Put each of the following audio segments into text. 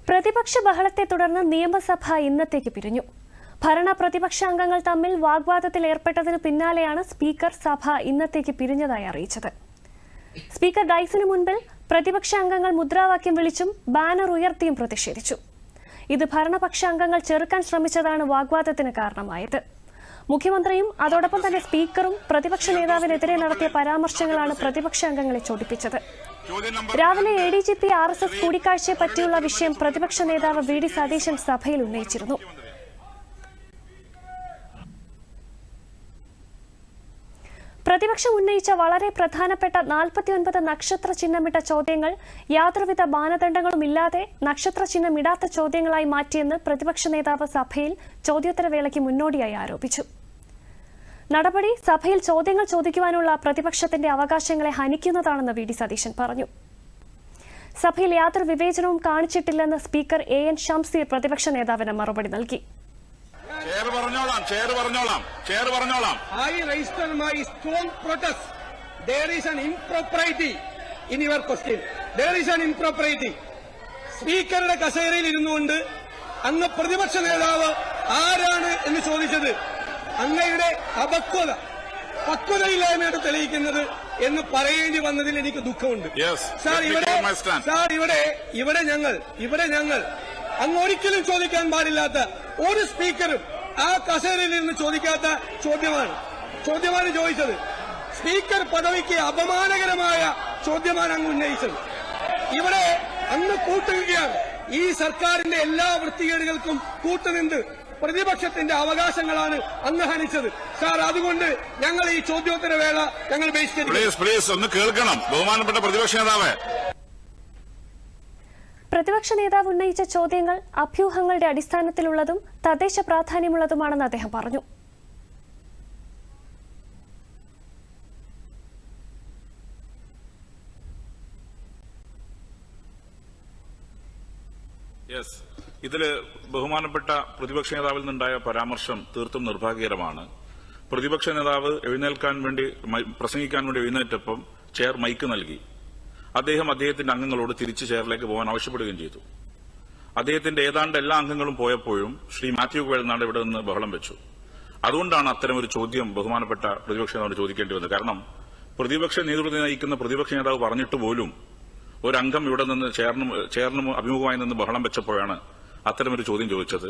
പ്രതിപക്ഷ ബഹളത്തെ തുടർന്ന് നിയമസഭ ഇന്നത്തേക്ക് പിരിഞ്ഞു. ഭരണ പ്രതിപക്ഷ അംഗങ്ങൾ തമ്മിൽ വാഗ്വാദത്തിൽ ഏർപ്പെട്ടതിന് പിന്നാലെയാണ് സ്പീക്കർ സഭ ഇന്നത്തേക്ക് പിരിഞ്ഞതായി അറിയിച്ചത്. സ്പീക്കർ ഡയസിന് മുൻപിൽ പ്രതിപക്ഷ അംഗങ്ങൾ മുദ്രാവാക്യം വിളിച്ചും ബാനർ ഉയർത്തിയും പ്രതിഷേധിച്ചു. ഇത് ഭരണപക്ഷ അംഗങ്ങൾ ചെറുക്കാൻ ശ്രമിച്ചതാണ് വാഗ്വാദത്തിന് കാരണമായത്. മുഖ്യമന്ത്രിയും അതോടൊപ്പം തന്നെ സ്പീക്കറും പ്രതിപക്ഷ നേതാവിനെതിരെ നടത്തിയ പരാമർശങ്ങളാണ് പ്രതിപക്ഷ അംഗങ്ങളെ ചൊടിപ്പിച്ചത്. രാവിലെ ADGP RSS കൂടിക്കാഴ്ചയെ പറ്റിയുള്ള വിഷയം പ്രതിപക്ഷ നേതാവ് VD സതീശൻ സഭയിൽ ഉന്നയിച്ചിരുന്നു. പ്രതിപക്ഷം ഉന്നയിച്ച വളരെ പ്രധാനപ്പെട്ട 49 നക്ഷത്ര ചിഹ്നമിട്ട ചോദ്യങ്ങൾ യാതൊരുവിധ മാനദണ്ഡങ്ങളുമില്ലാതെ നക്ഷത്ര ചിഹ്നമിടാത്ത ചോദ്യങ്ങളായി മാറ്റിയെന്ന് പ്രതിപക്ഷ നേതാവ് സഭയിൽ ചോദ്യോത്തരവേളയ്ക്ക് മുന്നോടിയായി ആരോപിച്ചു. നടപടി സഭയിൽ ചോദ്യങ്ങൾ ചോദിക്കുവാനുള്ള പ്രതിപക്ഷത്തിന്റെ അവകാശങ്ങളെ ഹനിക്കുന്നതാണെന്ന് VD സതീശൻ പറഞ്ഞു. സഭയിൽ യാതൊരു വിവേചനവും കാണിച്ചിട്ടില്ലെന്ന് സ്പീക്കർ AN ഷംസീർ പ്രതിപക്ഷ നേതാവിന് മറുപടി നൽകി. I register my strong protest. There is an impropriety in your question. There is an impropriety. സ്പീക്കറുടെ കസേരയിൽ ഇരുന്നുകൊണ്ട് അങ്ങ് പ്രതിപക്ഷ നേതാവ് ആരാണ് എന്ന് ചോദിച്ചത് അങ്ങയുടെ പക്വതയില്ലായ്മയോട് തെളിയിക്കുന്നത് എന്ന് പറയേണ്ടി വന്നതിൽ എനിക്ക് ദുഃഖമുണ്ട്. ഇവിടെ ഞങ്ങൾ അങ്ങ് ഒരിക്കലും ചോദിക്കാൻ പാടില്ലാത്ത ഒരു സ്പീക്കറും ആ കസേരയിൽ നിന്ന് ചോദിക്കാത്ത ചോദ്യമാണ് ചോദിച്ചത്. സ്പീക്കർ പദവിക്ക് അപമാനകരമായ ചോദ്യമാണ് അങ്ങ് ഉന്നയിച്ചത്. ഇവിടെ അങ്ങ് കൂട്ടുകയാണ്. ഈ സർക്കാരിന്റെ എല്ലാ വൃത്തികേടുകൾക്കും കൂട്ടുനിന്ന് പ്രതിപക്ഷത്തിന്റെ അവകാശങ്ങളാണ് അങ്ങ് ഹനിച്ചത്. സാർ, അതുകൊണ്ട് ഞങ്ങൾ ഈ ചോദ്യോത്തര വേള ഞങ്ങൾ കേൾക്കണം. ബഹുമാനപ്പെട്ട പ്രതിപക്ഷ നേതാവ് പ്രതിപക്ഷ നേതാവ് ഉന്നയിച്ച ചോദ്യങ്ങൾ അഭ്യൂഹങ്ങളുടെ അടിസ്ഥാനത്തിലുള്ളതും തദ്ദേശ പ്രാധാന്യമുള്ളതുമാണെന്ന് അദ്ദേഹം പറഞ്ഞു. ഇതില് ബഹുമാനപ്പെട്ട പ്രതിപക്ഷ നേതാവിൽ നിന്നുണ്ടായ പരാമർശം തീർത്തും നിർഭാഗ്യകരമാണ്. പ്രതിപക്ഷ നേതാവ് പ്രസംഗിക്കാൻ വേണ്ടി എഴുന്നേറ്റപ്പം ചെയർ മൈക്ക് നൽകി. അദ്ദേഹത്തിന്റെ അംഗങ്ങളോട് തിരിച്ച് ചെയറിലേക്ക് പോകാൻ ആവശ്യപ്പെടുകയും ചെയ്തു. അദ്ദേഹത്തിന്റെ ഏതാണ്ട് എല്ലാ അംഗങ്ങളും പോയപ്പോഴും ശ്രീ മാത്യു കുഴൽനാട് ഇവിടെ നിന്ന് ബഹളം വെച്ചു. അതുകൊണ്ടാണ് അത്തരമൊരു ചോദ്യം ബഹുമാനപ്പെട്ട പ്രതിപക്ഷ നേതാവിന് ചോദിക്കേണ്ടി വന്നത്. കാരണം പ്രതിപക്ഷ നേതൃത്വം നയിക്കുന്ന പ്രതിപക്ഷ നേതാവ് പറഞ്ഞിട്ട് പോലും ഒരംഗം ഇവിടെ നിന്ന് ചെയറിന് അഭിമുഖമായി നിന്ന് ബഹളം വെച്ചപ്പോഴാണ് അത്തരമൊരു ചോദ്യം ചോദിച്ചത്.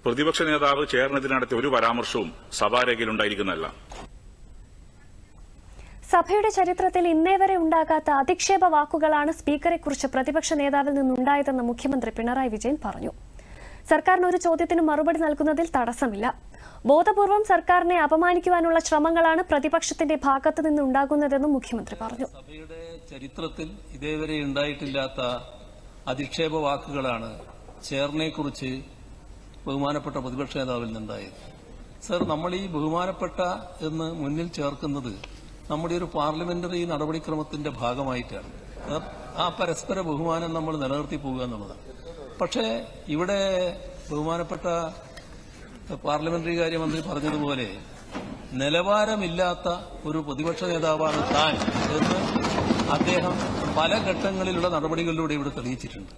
പ്രതിപക്ഷ നേതാവ് ചെയറിനെതിരെ നടത്തിയ ഒരു പരാമർശവും സഭാരേഖയിൽ ഉണ്ടായിരിക്കുന്നതല്ല. സഭയുടെ ചരിത്രത്തിൽ ഇന്നേവരെ ഉണ്ടാകാത്ത അധിക്ഷേപ വാക്കുകളാണ് സ്പീക്കറെക്കുറിച്ച് പ്രതിപക്ഷ നേതാവിൽ നിന്നുണ്ടായതെന്ന് മുഖ്യമന്ത്രി പിണറായി വിജയൻ പറഞ്ഞു. സർക്കാരിന് ഒരു ചോദ്യത്തിന് മറുപടി നൽകുന്നതിൽ തടസ്സമില്ല. ബോധപൂർവം സർക്കാരിനെ അപമാനിക്കുവാനുള്ള ശ്രമങ്ങളാണ് പ്രതിപക്ഷത്തിന്റെ ഭാഗത്തു നിന്നുണ്ടാകുന്നതെന്നും മുഖ്യമന്ത്രി പറഞ്ഞു. സഭയുടെ ചരിത്രത്തിൽ ഇതേവരെ ഉണ്ടായിട്ടില്ലാത്ത അധിക്ഷേപ വാക്കുകളാണ് ചെയറിനെക്കുറിച്ച് ബഹുമാനപ്പെട്ട പ്രതിപക്ഷ നേതാവിൽ നിന്നുണ്ടായത്. സർ, നമ്മൾ ഈ ബഹുമാനപ്പെട്ട എന്ന് മുന്നിൽ ചേർക്കുന്നത് നമ്മുടെ ഒരു പാർലമെന്ററി നടപടിക്രമത്തിന്റെ ഭാഗമായിട്ടാണ്. ആ പരസ്പര ബഹുമാനം നമ്മൾ നിലനിർത്തി പോകുക എന്നുള്ളതാണ്. പക്ഷേ ഇവിടെ ബഹുമാനപ്പെട്ട പാർലമെന്ററി കാര്യമന്ത്രി പറഞ്ഞതുപോലെ നിലവാരമില്ലാത്ത ഒരു പ്രതിപക്ഷ നേതാവാണ് താൻ എന്ന് അദ്ദേഹം പല ഘട്ടങ്ങളിലുള്ള നടപടികളിലൂടെ ഇവിടെ തെളിയിച്ചിട്ടുണ്ട്.